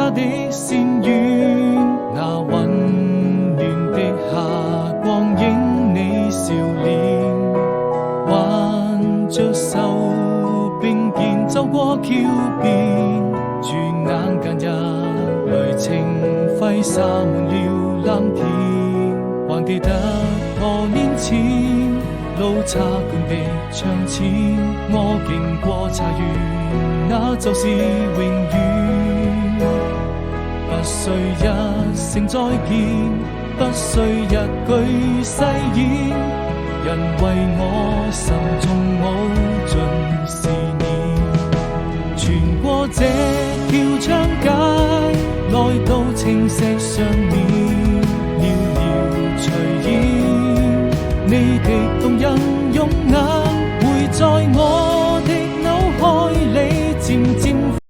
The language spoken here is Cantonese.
他的仙苑，那溫暖的夏光影你笑臉，挽着手並肩走過橋邊，轉眼間一縷情揮灑滿了藍天，還記得多年前路差館的窗前，我經過茶園，那就是永遠。不需一聲再見，不需一句誓言，因為我心中無盡思念。穿過這條長街，來到青石上面，遙遙隨煙，你的動人容顏會在我的腦海裡漸